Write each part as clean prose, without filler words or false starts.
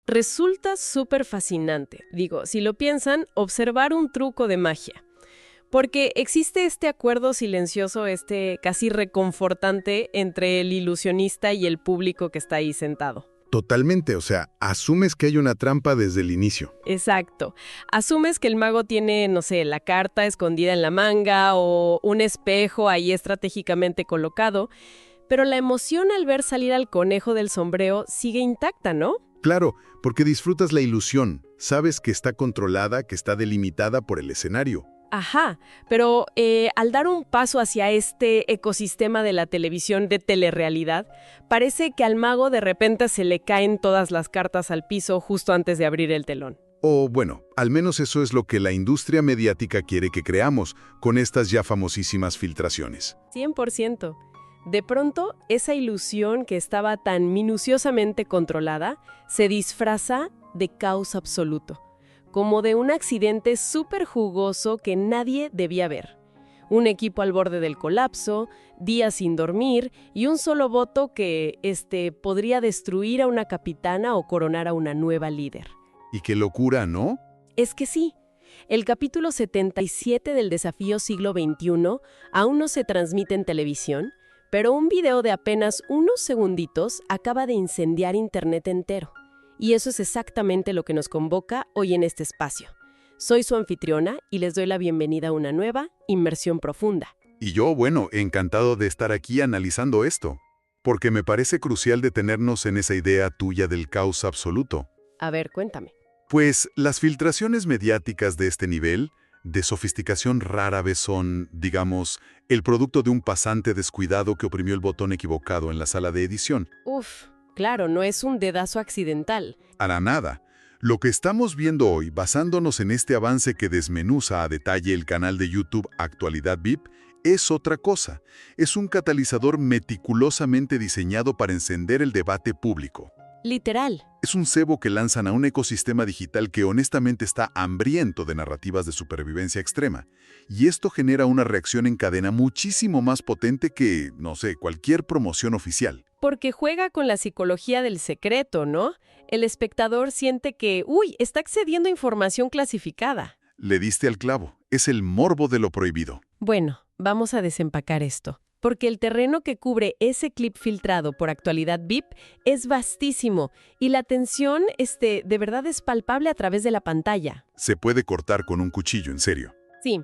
Resulta súper fascinante. Digo, si lo piensan, observar un truco de magia. Porque existe este acuerdo silencioso, casi reconfortante entre el ilusionista y el público que está ahí sentado. Totalmente, o sea, asumes que hay una trampa desde el inicio. Exacto. Asumes que el mago tiene, no sé, la carta escondida en la manga o un espejo ahí estratégicamente colocado, pero la emoción al ver salir al conejo del sombrero sigue intacta, ¿no? Claro, porque disfrutas la ilusión, sabes que está controlada, que está delimitada por el escenario. Ajá, pero al dar un paso hacia este ecosistema de la televisión de telerrealidad, parece que al mago de repente se le caen todas las cartas al piso justo antes de abrir el telón. O bueno, al menos eso es lo que la industria mediática quiere que creamos con estas ya famosísimas filtraciones. 100%. De pronto, esa ilusión que estaba tan minuciosamente controlada se disfraza de caos absoluto, como de un accidente súper jugoso que nadie debía ver. Un equipo al borde del colapso, días sin dormir y un solo voto que podría destruir a una capitana o coronar a una nueva líder. Y qué locura, ¿no? Es que sí. El capítulo 77 del Desafío Siglo XXI aún no se transmite en televisión, pero un video de apenas unos segunditos acaba de incendiar Internet entero. Y eso es exactamente lo que nos convoca hoy en este espacio. Soy su anfitriona y les doy la bienvenida a una nueva Inmersión Profunda. Y yo, bueno, encantado de estar aquí analizando esto, porque me parece crucial detenernos en esa idea tuya del caos absoluto. A ver, cuéntame. Pues las filtraciones mediáticas de este nivel, de sofisticación rara vez son, digamos, el producto de un pasante descuidado que oprimió el botón equivocado en la sala de edición. Claro, no es un dedazo accidental. Para nada. Lo que estamos viendo hoy, basándonos en este avance que desmenuza a detalle el canal de YouTube Actualidad VIP, es otra cosa. Es un catalizador meticulosamente diseñado para encender el debate público. Literal. Es un cebo que lanzan a un ecosistema digital que honestamente está hambriento de narrativas de supervivencia extrema. Y esto genera una reacción en cadena muchísimo más potente que, no sé, cualquier promoción oficial. Porque juega con la psicología del secreto, ¿no? El espectador siente que, está accediendo a información clasificada. Le diste al clavo. Es el morbo de lo prohibido. Bueno, vamos a desempacar esto. Porque el terreno que cubre ese clip filtrado por Actualidad VIP es vastísimo y la tensión, de verdad es palpable a través de la pantalla. Se puede cortar con un cuchillo, en serio. Sí,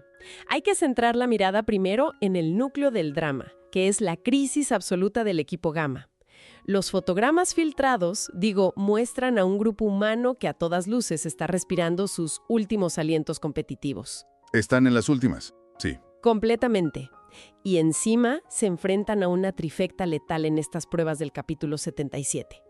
hay que centrar la mirada primero en el núcleo del drama, que es la crisis absoluta del equipo Gamma. Los fotogramas filtrados, muestran a un grupo humano que a todas luces está respirando sus últimos alientos competitivos. ¿Están en las últimas? Sí. Completamente. Y encima se enfrentan a una trifecta letal en estas pruebas del capítulo 77.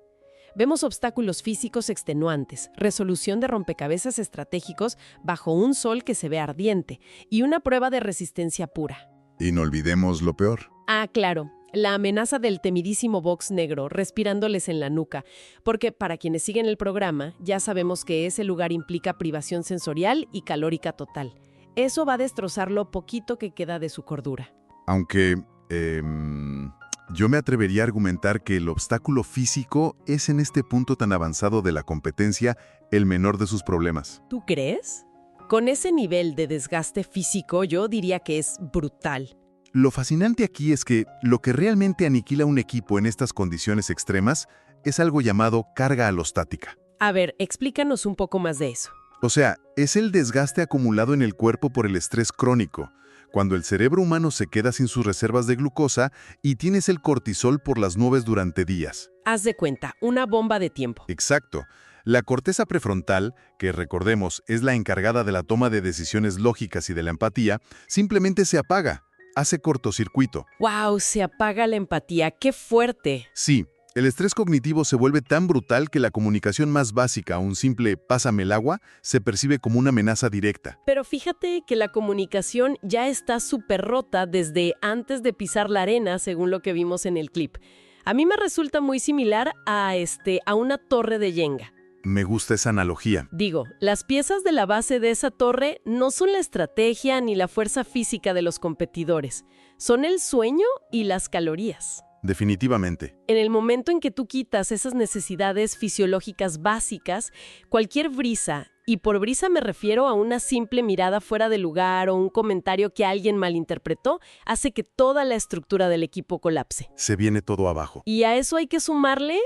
Vemos obstáculos físicos extenuantes, resolución de rompecabezas estratégicos bajo un sol que se ve ardiente y una prueba de resistencia pura. Y no olvidemos lo peor. Claro, la amenaza del temidísimo box negro respirándoles en la nuca, porque para quienes siguen el programa ya sabemos que ese lugar implica privación sensorial y calórica total. Eso va a destrozar lo poquito que queda de su cordura. Aunque, yo me atrevería a argumentar que el obstáculo físico es en este punto tan avanzado de la competencia el menor de sus problemas. ¿Tú crees? Con ese nivel de desgaste físico yo diría que es brutal. Lo fascinante aquí es que lo que realmente aniquila un equipo en estas condiciones extremas es algo llamado carga alostática. A ver, explícanos un poco más de eso. O sea, es el desgaste acumulado en el cuerpo por el estrés crónico, cuando el cerebro humano se queda sin sus reservas de glucosa y tienes el cortisol por las nubes durante días. Haz de cuenta, una bomba de tiempo. Exacto. La corteza prefrontal, que recordemos es la encargada de la toma de decisiones lógicas y de la empatía, simplemente se apaga, hace cortocircuito. ¡Wow! Se apaga la empatía. ¡Qué fuerte! Sí. El estrés cognitivo se vuelve tan brutal que la comunicación más básica, un simple «pásame el agua», se percibe como una amenaza directa. Pero fíjate que la comunicación ya está súper rota desde antes de pisar la arena, según lo que vimos en el clip. A mí me resulta muy similar a una torre de Jenga. Me gusta esa analogía. Las piezas de la base de esa torre no son la estrategia ni la fuerza física de los competidores. Son el sueño y las calorías. Definitivamente. En el momento en que tú quitas esas necesidades fisiológicas básicas, cualquier brisa, y por brisa me refiero a una simple mirada fuera de lugar o un comentario que alguien malinterpretó, hace que toda la estructura del equipo colapse. Se viene todo abajo. Y a eso hay que sumarle,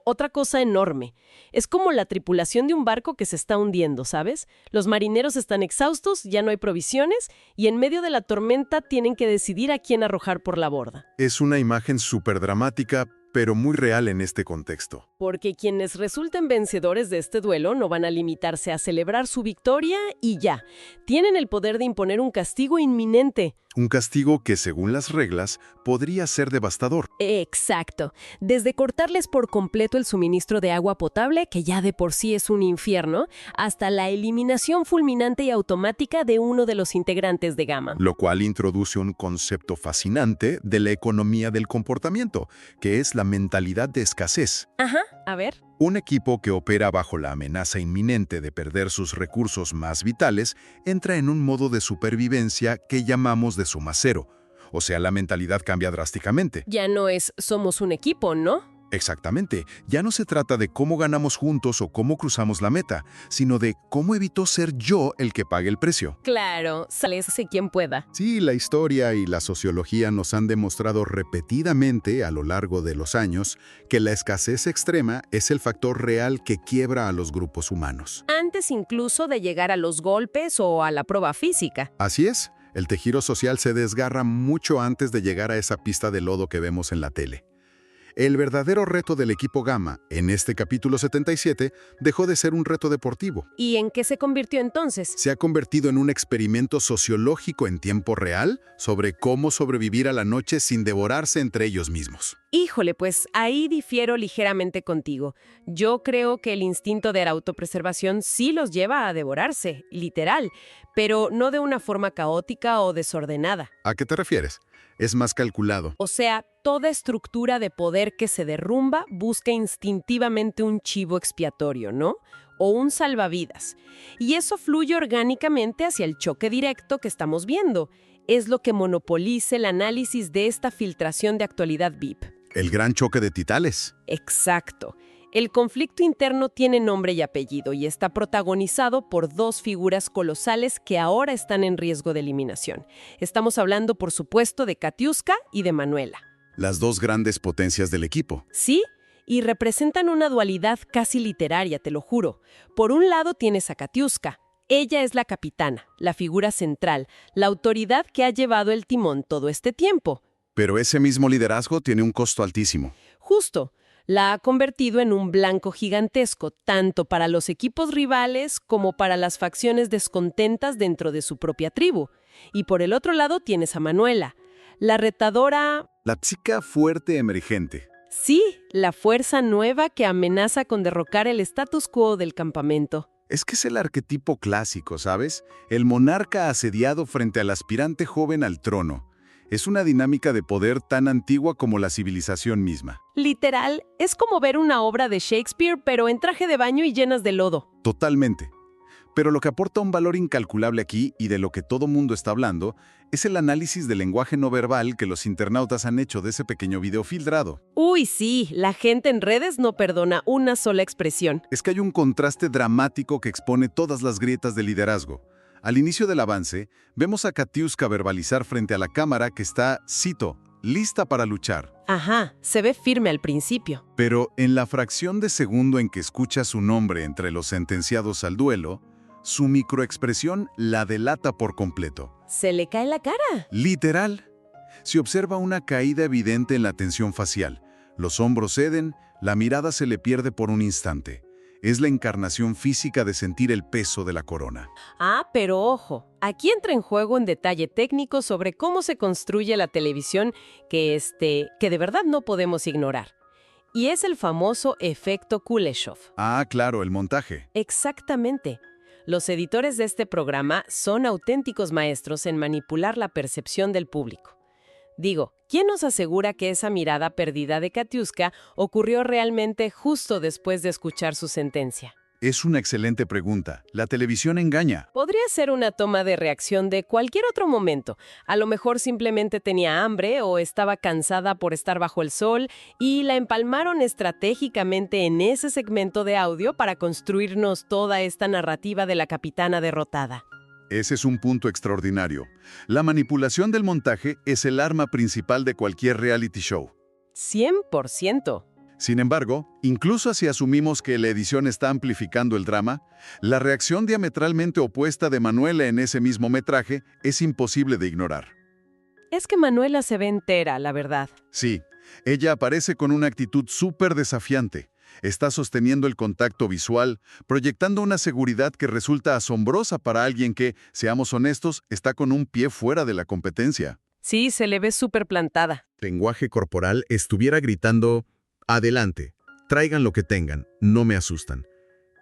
otra cosa enorme. Es como la tripulación de un barco que se está hundiendo, ¿sabes? Los marineros están exhaustos, ya no hay provisiones, y en medio de la tormenta tienen que decidir a quién arrojar por la borda. Es una imagen súper dramática, pero muy real en este contexto. Porque quienes resulten vencedores de este duelo no van a limitarse a celebrar su victoria y ya. Tienen el poder de imponer un castigo inminente. Un castigo que, según las reglas, podría ser devastador. Exacto. Desde cortarles por completo el suministro de agua potable, que ya de por sí es un infierno, hasta la eliminación fulminante y automática de uno de los integrantes de Gamma. Lo cual introduce un concepto fascinante de la economía del comportamiento, que es la mentalidad de escasez. Ajá, a ver. Un equipo que opera bajo la amenaza inminente de perder sus recursos más vitales entra en un modo de supervivencia que llamamos de suma cero. O sea, la mentalidad cambia drásticamente. Ya no es somos un equipo, ¿no? Exactamente. Ya no se trata de cómo ganamos juntos o cómo cruzamos la meta, sino de cómo evito ser yo el que pague el precio. Claro, sálvese quien pueda. Sí, la historia y la sociología nos han demostrado repetidamente a lo largo de los años que la escasez extrema es el factor real que quiebra a los grupos humanos. Antes incluso de llegar a los golpes o a la prueba física. Así es, el tejido social se desgarra mucho antes de llegar a esa pista de lodo que vemos en la tele. El verdadero reto del equipo Gamma, en este capítulo 77, dejó de ser un reto deportivo. ¿Y en qué se convirtió entonces? Se ha convertido en un experimento sociológico en tiempo real sobre cómo sobrevivir a la noche sin devorarse entre ellos mismos. Híjole, pues ahí difiero ligeramente contigo. Yo creo que el instinto de la autopreservación sí los lleva a devorarse, literal, pero no de una forma caótica o desordenada. ¿A qué te refieres? Es más calculado. O sea, toda estructura de poder que se derrumba busca instintivamente un chivo expiatorio, ¿no? O un salvavidas. Y eso fluye orgánicamente hacia el choque directo que estamos viendo. Es lo que monopoliza el análisis de esta filtración de actualidad VIP. El gran choque de titanes. Exacto. El conflicto interno tiene nombre y apellido y está protagonizado por dos figuras colosales que ahora están en riesgo de eliminación. Estamos hablando, por supuesto, de Katiuska y de Manuela. Las dos grandes potencias del equipo. Sí, y representan una dualidad casi literaria, te lo juro. Por un lado tienes a Katiuska. Ella es la capitana, la figura central, la autoridad que ha llevado el timón todo este tiempo. Pero ese mismo liderazgo tiene un costo altísimo. Justo. La ha convertido en un blanco gigantesco, tanto para los equipos rivales como para las facciones descontentas dentro de su propia tribu. Y por el otro lado tienes a Manuela, la retadora... La chica fuerte emergente. Sí, la fuerza nueva que amenaza con derrocar el status quo del campamento. Es que es el arquetipo clásico, ¿sabes? El monarca asediado frente al aspirante joven al trono. Es una dinámica de poder tan antigua como la civilización misma. Literal, es como ver una obra de Shakespeare, pero en traje de baño y llenas de lodo. Totalmente. Pero lo que aporta un valor incalculable aquí, y de lo que todo mundo está hablando, es el análisis del lenguaje no verbal que los internautas han hecho de ese pequeño video filtrado. Uy, sí, la gente en redes no perdona una sola expresión. Es que hay un contraste dramático que expone todas las grietas del liderazgo. Al inicio del avance, vemos a Katiuska verbalizar frente a la cámara que está, cito, lista para luchar. Ajá, se ve firme al principio. Pero en la fracción de segundo en que escucha su nombre entre los sentenciados al duelo, su microexpresión la delata por completo. Se le cae la cara. Literal. Se observa una caída evidente en la tensión facial. Los hombros ceden, la mirada se le pierde por un instante. Es la encarnación física de sentir el peso de la corona. Ah, pero ojo, aquí entra en juego un detalle técnico sobre cómo se construye la televisión que de verdad no podemos ignorar. Y es el famoso efecto Kuleshov. Ah, claro, el montaje. Exactamente. Los editores de este programa son auténticos maestros en manipular la percepción del público. Digo, ¿quién nos asegura que esa mirada perdida de Katiuska ocurrió realmente justo después de escuchar su sentencia? Es una excelente pregunta. La televisión engaña. Podría ser una toma de reacción de cualquier otro momento. A lo mejor simplemente tenía hambre o estaba cansada por estar bajo el sol y la empalmaron estratégicamente en ese segmento de audio para construirnos toda esta narrativa de la capitana derrotada. Ese es un punto extraordinario. La manipulación del montaje es el arma principal de cualquier reality show. 100%. Sin embargo, incluso si asumimos que la edición está amplificando el drama, la reacción diametralmente opuesta de Manuela en ese mismo metraje es imposible de ignorar. Es que Manuela se ve entera, la verdad. Sí, ella aparece con una actitud súper desafiante. Está sosteniendo el contacto visual, proyectando una seguridad que resulta asombrosa para alguien que, seamos honestos, está con un pie fuera de la competencia. Sí, se le ve súper plantada. Lenguaje corporal estuviera gritando: adelante, traigan lo que tengan, no me asustan.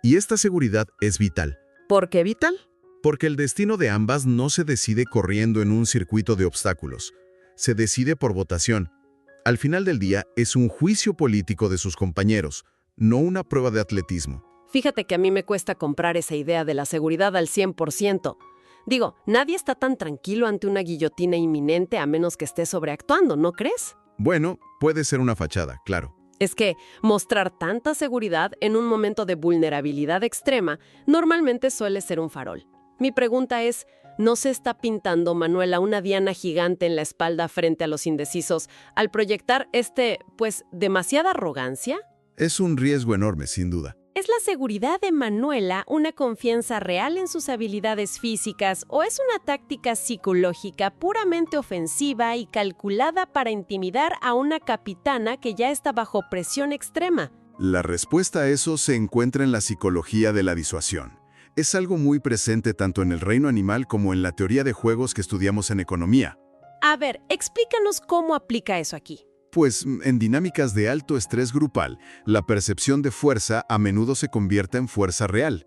Y esta seguridad es vital. ¿Por qué vital? Porque el destino de ambas no se decide corriendo en un circuito de obstáculos. Se decide por votación. Al final del día, es un juicio político de sus compañeros, no una prueba de atletismo. Fíjate que a mí me cuesta comprar esa idea de la seguridad al 100%. Digo, nadie está tan tranquilo ante una guillotina inminente a menos que esté sobreactuando, ¿no crees? Bueno, puede ser una fachada, claro. Es que mostrar tanta seguridad en un momento de vulnerabilidad extrema normalmente suele ser un farol. Mi pregunta es, ¿no se está pintando Manuela una diana gigante en la espalda frente a los indecisos al proyectar demasiada arrogancia? Es un riesgo enorme, sin duda. ¿Es la seguridad de Manuela una confianza real en sus habilidades físicas o es una táctica psicológica puramente ofensiva y calculada para intimidar a una capitana que ya está bajo presión extrema? La respuesta a eso se encuentra en la psicología de la disuasión. Es algo muy presente tanto en el reino animal como en la teoría de juegos que estudiamos en economía. A ver, explícanos cómo aplica eso aquí. Pues en dinámicas de alto estrés grupal, la percepción de fuerza a menudo se convierte en fuerza real.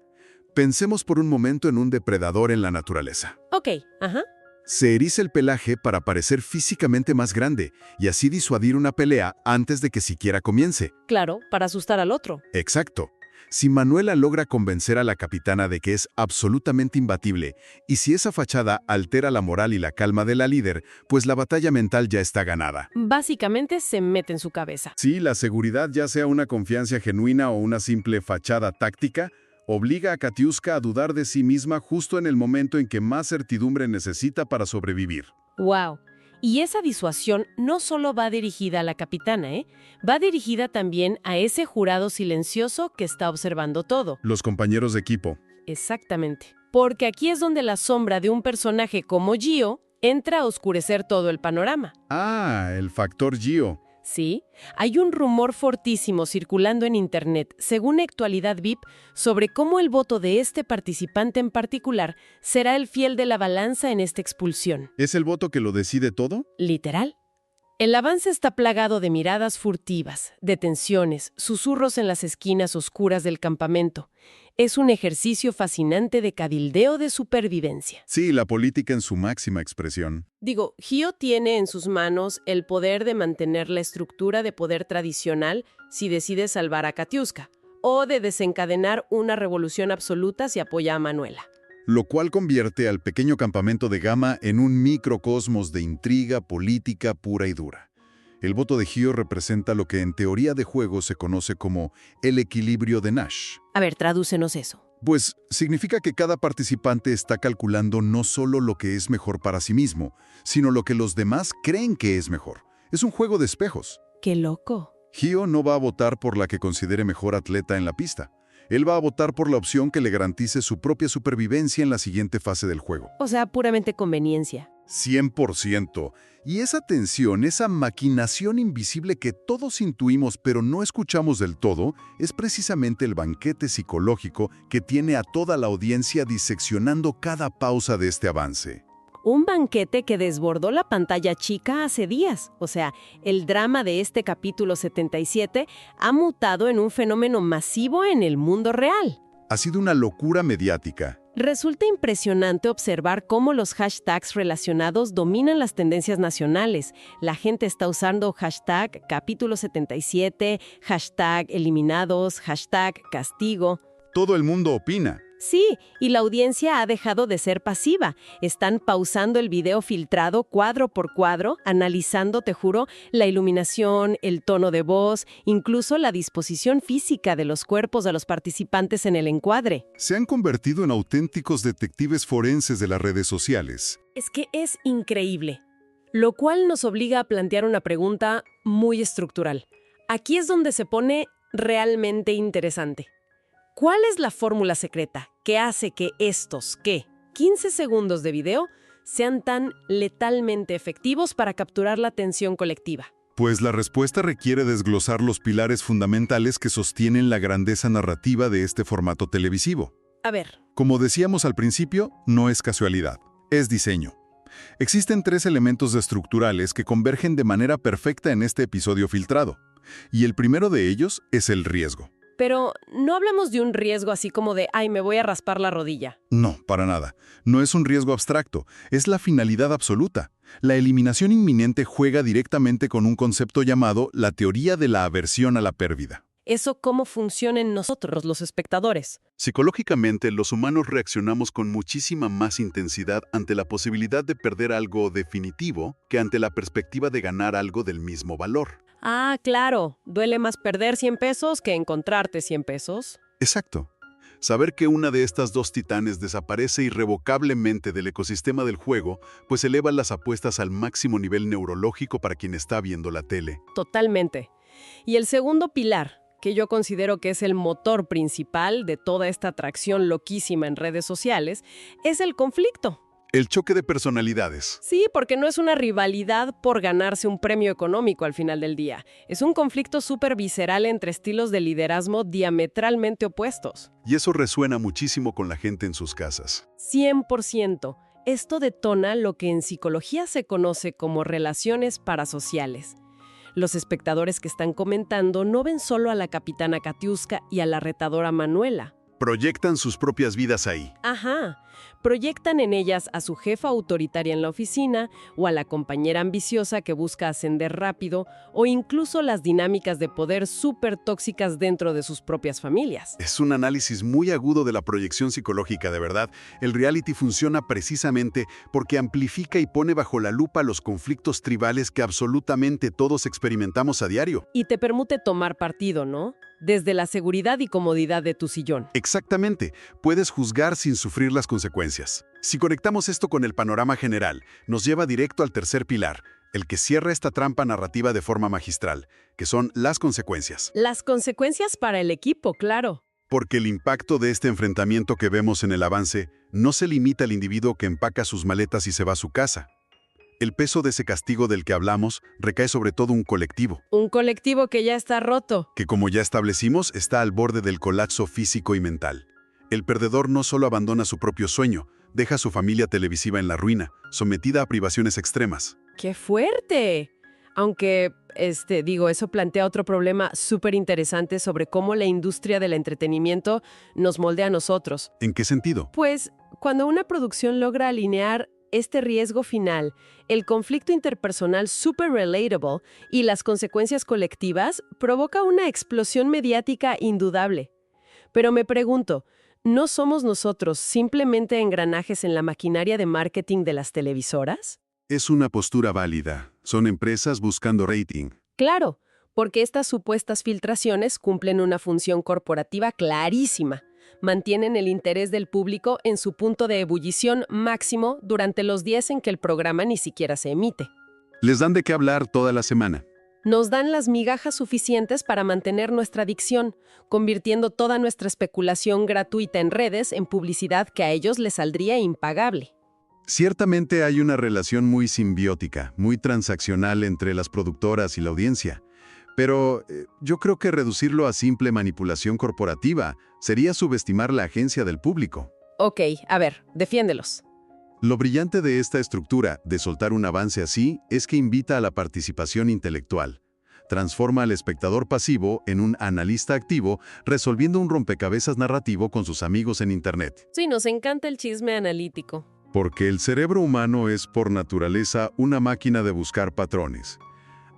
Pensemos por un momento en un depredador en la naturaleza. Ok, ajá. Se eriza el pelaje para parecer físicamente más grande y así disuadir una pelea antes de que siquiera comience. Claro, para asustar al otro. Exacto. Si Manuela logra convencer a la capitana de que es absolutamente imbatible, y si esa fachada altera la moral y la calma de la líder, pues la batalla mental ya está ganada. Básicamente se mete en su cabeza. Si la seguridad, ya sea una confianza genuina o una simple fachada táctica, obliga a Katiuska a dudar de sí misma justo en el momento en que más certidumbre necesita para sobrevivir. ¡Wow! Y esa disuasión no solo va dirigida a la capitana, va dirigida también a ese jurado silencioso que está observando todo. Los compañeros de equipo. Exactamente. Porque aquí es donde la sombra de un personaje como Gio entra a oscurecer todo el panorama. Ah, el factor Gio. Sí, hay un rumor fortísimo circulando en Internet, según Actualidad VIP, sobre cómo el voto de este participante en particular será el fiel de la balanza en esta expulsión. ¿Es el voto que lo decide todo? Literal. El avance está plagado de miradas furtivas, de tensiones, susurros en las esquinas oscuras del campamento. Es un ejercicio fascinante de cabildeo de supervivencia. Sí, la política en su máxima expresión. Digo, Gio tiene en sus manos el poder de mantener la estructura de poder tradicional si decide salvar a Katiuska, o de desencadenar una revolución absoluta si apoya a Manuela. Lo cual convierte al pequeño campamento de Gama en un microcosmos de intriga política pura y dura. El voto de Gio representa lo que en teoría de juego se conoce como el equilibrio de Nash. A ver, tradúcenos eso. Pues significa que cada participante está calculando no solo lo que es mejor para sí mismo, sino lo que los demás creen que es mejor. Es un juego de espejos. ¡Qué loco! Gio no va a votar por la que considere mejor atleta en la pista. Él va a votar por la opción que le garantice su propia supervivencia en la siguiente fase del juego. O sea, puramente conveniencia. 100%. Y esa tensión, esa maquinación invisible que todos intuimos pero no escuchamos del todo, es precisamente el banquete psicológico que tiene a toda la audiencia diseccionando cada pausa de este avance. Un banquete que desbordó la pantalla chica hace días. O sea, el drama de este capítulo 77 ha mutado en un fenómeno masivo en el mundo real. Ha sido una locura mediática. Resulta impresionante observar cómo los hashtags relacionados dominan las tendencias nacionales. La gente está usando hashtag capítulo 77, hashtag eliminados, hashtag castigo. todo el mundo opina. Sí, y la audiencia ha dejado de ser pasiva. Están pausando el video filtrado cuadro por cuadro, analizando, te juro, la iluminación, el tono de voz, incluso la disposición física de los cuerpos de los participantes en el encuadre. Se han convertido en auténticos detectives forenses de las redes sociales. Es que es increíble. Lo cual nos obliga a plantear una pregunta muy estructural. Aquí es donde se pone realmente interesante. ¿Cuál es la fórmula secreta que hace que estos, 15 segundos de video sean tan letalmente efectivos para capturar la atención colectiva? Pues la respuesta requiere desglosar los pilares fundamentales que sostienen la grandeza narrativa de este formato televisivo. A ver. Como decíamos al principio, no es casualidad, es diseño. Existen 3 elementos estructurales que convergen de manera perfecta en este episodio filtrado, y el primero de ellos es el riesgo. Pero no hablamos de un riesgo así como de, ay, me voy a raspar la rodilla. No, para nada. No es un riesgo abstracto, es la finalidad absoluta. La eliminación inminente juega directamente con un concepto llamado la teoría de la aversión a la pérdida. ¿Eso cómo funciona en nosotros, los espectadores? Psicológicamente, los humanos reaccionamos con muchísima más intensidad ante la posibilidad de perder algo definitivo que ante la perspectiva de ganar algo del mismo valor. Ah, claro. Duele más perder 100 pesos que encontrarte 100 pesos. Exacto. Saber que una de estas 2 titanes desaparece irrevocablemente del ecosistema del juego, pues eleva las apuestas al máximo nivel neurológico para quien está viendo la tele. Totalmente. Y el segundo pilar, que yo considero que es el motor principal de toda esta atracción loquísima en redes sociales, es el conflicto. El choque de personalidades. Sí, porque no es una rivalidad por ganarse un premio económico al final del día. Es un conflicto súper visceral entre estilos de liderazgo diametralmente opuestos. Y eso resuena muchísimo con la gente en sus casas. 100%. Esto detona lo que en psicología se conoce como relaciones parasociales. Los espectadores que están comentando no ven solo a la capitana Katiuska y a la retadora Manuela. Proyectan sus propias vidas ahí. Ajá. Proyectan en ellas a su jefa autoritaria en la oficina o a la compañera ambiciosa que busca ascender rápido o incluso las dinámicas de poder súper tóxicas dentro de sus propias familias. Es un análisis muy agudo de la proyección psicológica, de verdad. El reality funciona precisamente porque amplifica y pone bajo la lupa los conflictos tribales que absolutamente todos experimentamos a diario. Y te permite tomar partido, ¿no? Desde la seguridad y comodidad de tu sillón. Exactamente. Puedes juzgar sin sufrir las consecuencias. Si conectamos esto con el panorama general, nos lleva directo al tercer pilar, el que cierra esta trampa narrativa de forma magistral, que son las consecuencias. Las consecuencias para el equipo, claro. Porque el impacto de este enfrentamiento que vemos en el avance no se limita al individuo que empaca sus maletas y se va a su casa. El peso de ese castigo del que hablamos recae sobre todo un colectivo. Un colectivo que ya está roto. Que, como ya establecimos, está al borde del colapso físico y mental. El perdedor no solo abandona su propio sueño, deja a su familia televisiva en la ruina, sometida a privaciones extremas. ¡Qué fuerte! Aunque, eso plantea otro problema súper interesante sobre cómo la industria del entretenimiento nos moldea a nosotros. ¿En qué sentido? Pues, cuando una producción logra alinear este riesgo final, el conflicto interpersonal super relatable y las consecuencias colectivas, provoca una explosión mediática indudable. Pero me pregunto, ¿no somos nosotros simplemente engranajes en la maquinaria de marketing de las televisoras? Es una postura válida. Son empresas buscando rating. Claro, porque estas supuestas filtraciones cumplen una función corporativa clarísima. Mantienen el interés del público en su punto de ebullición máximo durante los días en que el programa ni siquiera se emite. Les dan de qué hablar toda la semana. Nos dan las migajas suficientes para mantener nuestra adicción, convirtiendo toda nuestra especulación gratuita en redes en publicidad que a ellos les saldría impagable. Ciertamente hay una relación muy simbiótica, muy transaccional entre las productoras y la audiencia. Pero yo creo que reducirlo a simple manipulación corporativa sería subestimar la agencia del público. Ok, a ver, defiéndelos. Lo brillante de esta estructura, de soltar un avance así, es que invita a la participación intelectual. Transforma al espectador pasivo en un analista activo, resolviendo un rompecabezas narrativo con sus amigos en Internet. Sí, nos encanta el chisme analítico. Porque el cerebro humano es por naturaleza una máquina de buscar patrones.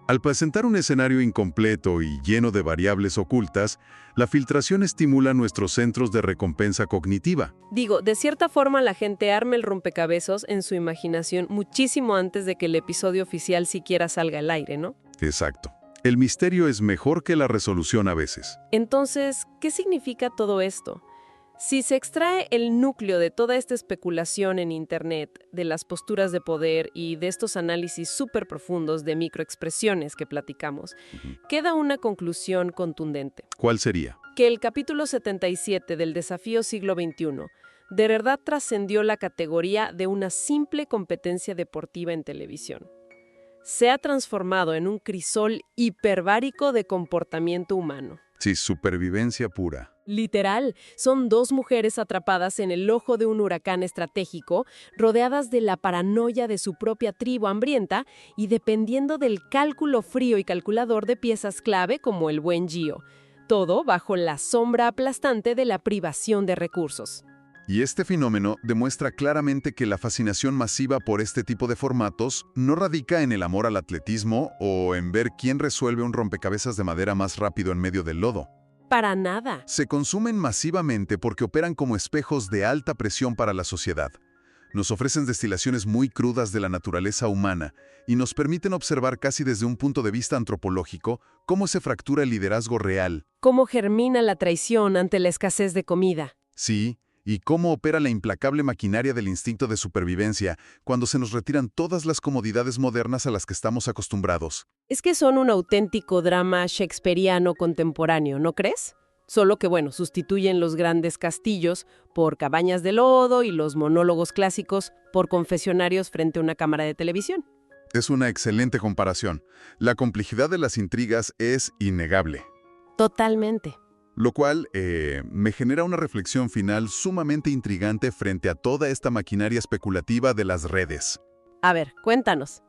Al presentar un escenario incompleto y lleno de variables ocultas, la filtración estimula nuestros centros de recompensa cognitiva. Digo, de cierta forma la gente arma el rompecabezas en su imaginación muchísimo antes de que el episodio oficial siquiera salga al aire, ¿no? Exacto. El misterio es mejor que la resolución a veces. Entonces, ¿qué significa todo esto? Si se extrae el núcleo de toda esta especulación en Internet, de las posturas de poder y de estos análisis súper profundos de microexpresiones que platicamos, queda una conclusión contundente. ¿Cuál sería? Que el capítulo 77 del Desafío Siglo XXI de verdad trascendió la categoría de una simple competencia deportiva en televisión. Se ha transformado en un crisol hiperbárico de comportamiento humano. Sí, supervivencia pura. Literal, son dos mujeres atrapadas en el ojo de un huracán estratégico, rodeadas de la paranoia de su propia tribu hambrienta y dependiendo del cálculo frío y calculador de piezas clave como el buen Gio. Todo bajo la sombra aplastante de la privación de recursos. Y este fenómeno demuestra claramente que la fascinación masiva por este tipo de formatos no radica en el amor al atletismo o en ver quién resuelve un rompecabezas de madera más rápido en medio del lodo. Para nada. Se consumen masivamente porque operan como espejos de alta presión para la sociedad. Nos ofrecen destilaciones muy crudas de la naturaleza humana y nos permiten observar casi desde un punto de vista antropológico cómo se fractura el liderazgo real. Cómo germina la traición ante la escasez de comida. Sí, y cómo opera la implacable maquinaria del instinto de supervivencia cuando se nos retiran todas las comodidades modernas a las que estamos acostumbrados. Es que son un auténtico drama shakespeariano contemporáneo, ¿no crees? Solo que, bueno, sustituyen los grandes castillos por cabañas de lodo y los monólogos clásicos por confesionarios frente a una cámara de televisión. Es una excelente comparación. La complejidad de las intrigas es innegable. Totalmente. Lo cual me genera una reflexión final sumamente intrigante frente a toda esta maquinaria especulativa de las redes. A ver, cuéntanos.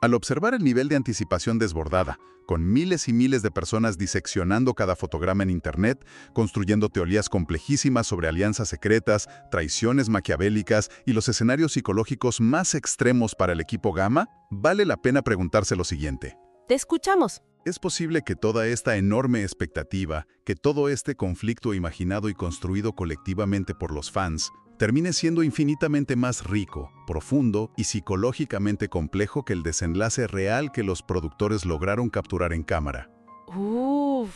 Al observar el nivel de anticipación desbordada, con miles y miles de personas diseccionando cada fotograma en Internet, construyendo teorías complejísimas sobre alianzas secretas, traiciones maquiavélicas y los escenarios psicológicos más extremos para el equipo Gamma, vale la pena preguntarse lo siguiente. Te escuchamos. ¿Es posible que toda esta enorme expectativa, que todo este conflicto imaginado y construido colectivamente por los fans, termine siendo infinitamente más rico, profundo y psicológicamente complejo que el desenlace real que los productores lograron capturar en cámara? Uf,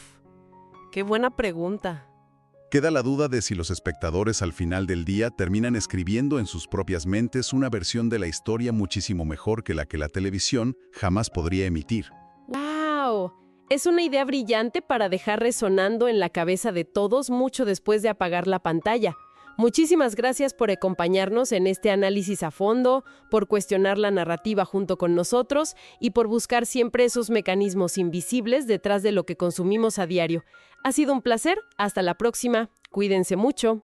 qué buena pregunta. Queda la duda de si los espectadores al final del día terminan escribiendo en sus propias mentes una versión de la historia muchísimo mejor que la televisión jamás podría emitir. ¡Wow! Es una idea brillante para dejar resonando en la cabeza de todos mucho después de apagar la pantalla. Muchísimas gracias por acompañarnos en este análisis a fondo, por cuestionar la narrativa junto con nosotros y por buscar siempre esos mecanismos invisibles detrás de lo que consumimos a diario. Ha sido un placer. Hasta la próxima. Cuídense mucho.